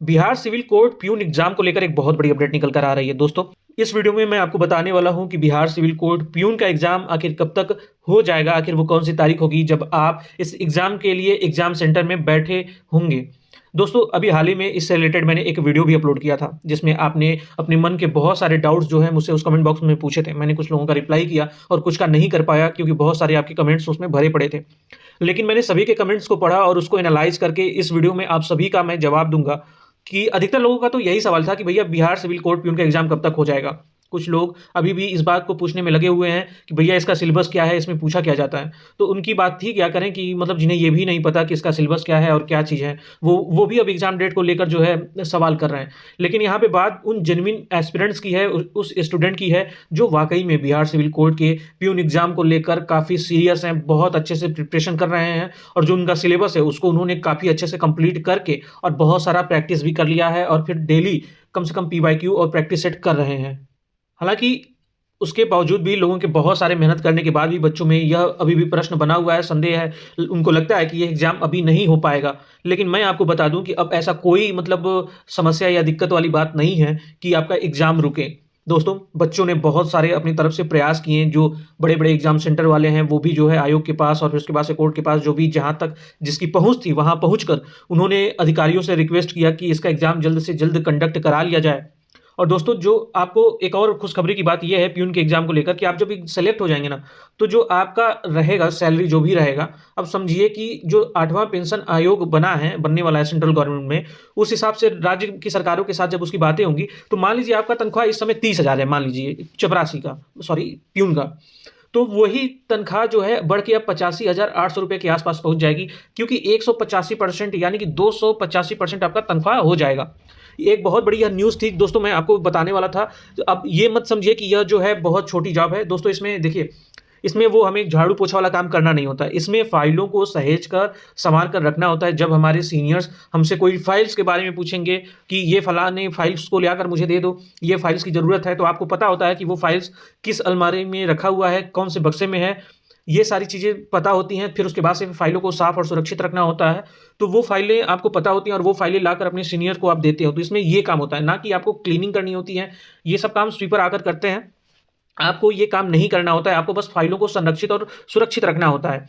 Bihar civil court peon exam को लेकर एक बहुत बड़ी अपडेट निकल कर आ रही है दोस्तों। इस वीडियो में मैं आपको बताने वाला हूं कि बिहार सिविल कोर्ट प्यून का एग्जाम आखिर कब तक हो जाएगा, आखिर वो कौन सी तारीख होगी जब आप इस एग्जाम के लिए एग्जाम सेंटर में बैठे होंगे। दोस्तों, अभी हाल ही में इससे रिलेटेड मैंने एक वीडियो भी अपलोड किया था जिसमें आपने अपने मन के बहुत सारे डाउट्स जो है मुझसे उस कमेंट बॉक्स में पूछे थे। मैंने कुछ लोगों का रिप्लाई किया और कुछ का नहीं कर पाया क्योंकि बहुत सारे आपके कमेंट्स उसमें भरे पड़े थे। लेकिन मैंने सभी के कमेंट्स को पढ़ा और उसको एनालाइज करके इस वीडियो में आप सभी का मैं जवाब दूंगा कि अधिकतर लोगों का तो यही सवाल था कि भैया बिहार सिविल कोर्ट प्यून का एग्जाम कब तक हो जाएगा। कुछ लोग अभी भी इस बात को पूछने में लगे हुए हैं कि भैया इसका सिलेबस क्या है, इसमें पूछा क्या जाता है। तो उनकी बात थी क्या करें कि मतलब जिन्हें ये भी नहीं पता कि इसका सिलेबस क्या है और क्या चीज़ है, वो भी अब एग्जाम डेट को लेकर जो है सवाल कर रहे हैं। लेकिन यहाँ पे बात उन जेन्युइन एस्पिरेंट्स की है, उस स्टूडेंट की है जो वाकई में बिहार सिविल कोर्ट के प्यून एग्जाम को लेकर काफ़ी सीरियस हैं, बहुत अच्छे से प्रिपरेशन कर रहे हैं और जो उनका सिलेबस है उसको उन्होंने काफ़ी अच्छे से कंप्लीट करके और बहुत सारा प्रैक्टिस भी कर लिया है और फिर डेली कम से कम PYQ और प्रैक्टिस सेट कर रहे हैं। हालांकि उसके बावजूद भी लोगों के बहुत सारे मेहनत करने के बाद भी बच्चों में यह अभी भी प्रश्न बना हुआ है, संदेह है। उनको लगता है कि ये एग्ज़ाम अभी नहीं हो पाएगा। लेकिन मैं आपको बता दूं कि अब ऐसा कोई मतलब समस्या या दिक्कत वाली बात नहीं है कि आपका एग्ज़ाम रुके। दोस्तों, बच्चों ने बहुत सारे अपनी तरफ से प्रयास किए हैं। जो बड़े बड़े एग्जाम सेंटर वाले हैं वो भी जो है आयोग के पास और फिर उसके बाद से कोर्ट के पास जो भी जहां तक जिसकी पहुंच थी वहां पहुंचकर उन्होंने अधिकारियों से रिक्वेस्ट किया कि इसका एग्जाम जल्द से जल्द कंडक्ट करा लिया जाए। और दोस्तों, जो आपको एक और खुशखबरी की बात यह है प्यून के एग्जाम को लेकर कि आप जब सेलेक्ट हो जाएंगे ना, तो जो आपका रहेगा सैलरी जो भी रहेगा, अब समझिए कि जो 8वां पेंशन आयोग बनने वाला है सेंट्रल गवर्नमेंट में, उस हिसाब से राज्य की सरकारों के साथ जब उसकी बातें होंगी तो मान लीजिए आपका तनख्वाह इस समय 30,000 है, मान लीजिए चपरासी का, सॉरी प्यून का। तो वही तनख्वाह जो है बढ़ के अब 85,800 रुपये के आसपास पहुंच जाएगी, क्योंकि 185% यानी कि 285% आपका तनख्वाह हो जाएगा। एक बहुत बड़ी यह न्यूज़ थी दोस्तों, मैं आपको बताने वाला था। तो अब ये मत समझिए कि यह जो है बहुत छोटी जॉब है दोस्तों। इसमें देखिए, इसमें वो हमें झाड़ू पोछा वाला काम करना नहीं होता है। इसमें फाइलों को सहेज कर संभाल कर रखना होता है। जब हमारे सीनियर्स हमसे कोई फाइल्स के बारे में पूछेंगे कि ये फलाने फाइल्स को लाकर मुझे दे दो, ये फाइल्स की ज़रूरत है, तो आपको पता होता है कि वो फाइल्स किस अलमारी में रखा हुआ है, कौन से बक्से में है, ये सारी चीज़ें पता होती हैं। फिर उसके बाद से फाइलों को साफ और सुरक्षित रखना होता है। तो वो फाइलें आपको पता होती हैं और वो फाइलें लाकर अपने सीनियर को आप देते हो। तो इसमें ये काम होता है, ना कि आपको क्लीनिंग करनी होती है। ये सब काम स्वीपर आकर करते हैं, आपको ये काम नहीं करना होता है। आपको बस फाइलों को संरक्षित और सुरक्षित रखना होता है।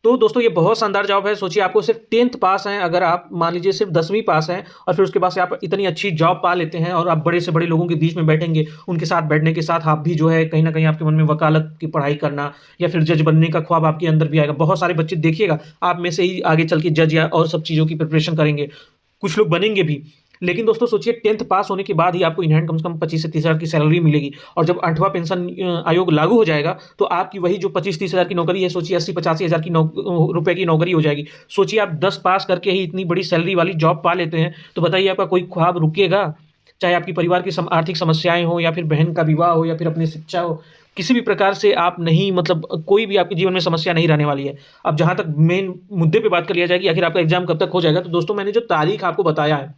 तो दोस्तों, ये बहुत शानदार जॉब है। सोचिए, आपको सिर्फ 10th पास हैं, अगर आप मान लीजिए सिर्फ 10वीं पास हैं और फिर उसके बाद से आप इतनी अच्छी जॉब पा लेते हैं और आप बड़े से बड़े लोगों के बीच में बैठेंगे, उनके साथ बैठने के साथ आप भी जो है कहीं ना कहीं आपके मन में वकालत की पढ़ाई करना या फिर जज बनने का ख्वाब आपके अंदर भी आएगा। बहुत सारे बच्चे देखिएगा आप में से ही आगे चल के जज या और सब चीज़ों की प्रिपरेशन करेंगे, कुछ लोग बनेंगे भी। लेकिन दोस्तों, सोचिए 10th पास होने के बाद ही आपको इन हैंड कम से कम 25 से 30 हज़ार की सैलरी मिलेगी। और जब 8वां पेंशन आयोग लागू हो जाएगा तो आपकी वही जो 25-30 हज़ार की नौकरी है, सोचिए 80-85 हज़ार की रुपए की नौकरी हो जाएगी। सोचिए, आप 10 पास करके ही इतनी बड़ी सैलरी वाली जॉब पा लेते हैं, तो बताइए आपका कोई ख्वाब रुकेगा? चाहे आपकी परिवार की आर्थिक समस्याएं हो या फिर बहन का विवाह हो या फिर अपनी शिक्षा हो, किसी भी प्रकार से आप नहीं मतलब कोई भी आपके जीवन में समस्या नहीं रहने वाली है। अब जहां तक मेन मुद्दे पे बात कर लिया जाए कि आखिर आपका एग्जाम कब तक हो जाएगा, तो दोस्तों मैंने जो तारीख आपको बताया है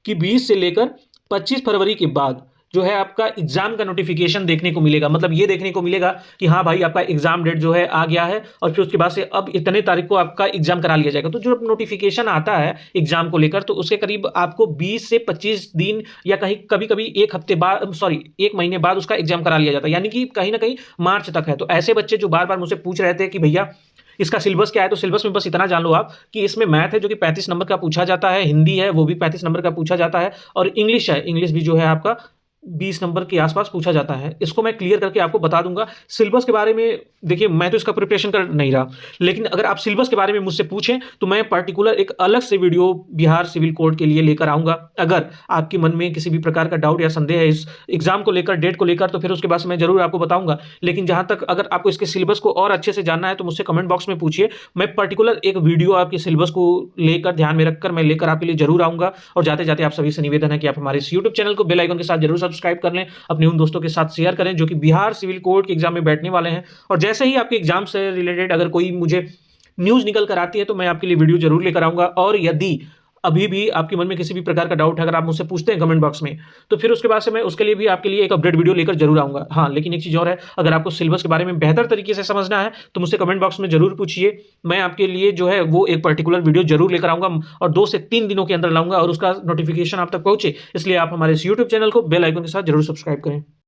कि 20 से लेकर 25 फरवरी के बाद जो है आपका एग्जाम का नोटिफिकेशन देखने को मिलेगा। मतलब ये देखने को मिलेगा कि हाँ भाई, आपका एग्जाम डेट जो है आ गया है और फिर उसके बाद से अब इतने तारीख को आपका एग्जाम करा लिया जाएगा। तो जो नोटिफिकेशन आता है एग्जाम को लेकर, तो उसके करीब आपको 20 से 25 दिन या कहीं कभी कभी एक हफ्ते बाद, सॉरी 1 महीने बाद उसका एग्जाम करा लिया जाता है, यानी कि कहीं ना कहीं मार्च तक है। तो ऐसे बच्चे जो बार बार मुझसे पूछ रहे थे कि भैया इसका सिलेबस क्या है, तो सिलेबस में बस इतना जान लो आप कि इसमें मैथ है जो कि 35 नंबर का पूछा जाता है, हिंदी है वो भी 35 नंबर का पूछा जाता है, और इंग्लिश है, इंग्लिश भी जो है आपका 20 नंबर के आसपास पूछा जाता है। इसको मैं क्लियर करके आपको बता दूंगा। सिलेबस के बारे में देखिए, मैं तो इसका प्रिपरेशन कर नहीं रहा, लेकिन अगर आप सिलेबस के बारे में मुझसे पूछें तो मैं पर्टिकुलर एक अलग से वीडियो बिहार सिविल कोर्ट के लिए लेकर आऊंगा। अगर आपके मन में किसी भी प्रकार का डाउट या संदेह है इस एग्जाम को लेकर, डेट को लेकर, तो फिर उसके बाद से मैं जरूर आपको बताऊंगा। लेकिन जहां तक अगर आपको इसके सिलेबस को और अच्छे से जानना है तो मुझसे कमेंट बॉक्स में पूछिए। मैं पर्टिकुलर एक वीडियो आपके सिलेबस को लेकर ध्यान में रखकर मैं लेकर आपके लिए जरूर आऊंगा। और जाते जाते आप सभी से निवेदन है कि आप हमारे इस यूट्यूब चैनल को बेल आइकन के साथ जरूर सब्सक्राइब कर लें, अपने उन दोस्तों के साथ शेयर करें जो कि बिहार सिविल कोर्ट के एग्जाम में बैठने वाले हैं। और जैसे ही आपके एग्जाम से रिलेटेड अगर कोई मुझे न्यूज़ निकल कर आती है तो मैं आपके लिए वीडियो जरूर लेकर आऊंगा। और यदि अभी भी आपके मन में किसी भी प्रकार का डाउट है, अगर आप मुझसे पूछते हैं कमेंट बॉक्स में, तो फिर उसके बाद से मैं उसके लिए भी आपके लिए एक अपडेट वीडियो लेकर जरूर आऊँगा। हाँ, लेकिन एक चीज़ और है, अगर आपको सिलेबस के बारे में बेहतर तरीके से समझना है, तो मुझसे कमेंट बॉक्स में ज़रूर पूछिए। मैं आपके लिए जो है वो एक पर्टिकुलर वीडियो ज़रूर लेकर आऊँगा और 2 से 3 दिनों के अंदर लाऊँगा और उसका नोटिफ़िकेशन आप तक पहुँचे, इसलिए आप हमारे इस यूट्यूब चैनल को बेल आइकन के साथ ज़रूर सब्सक्राइब करें।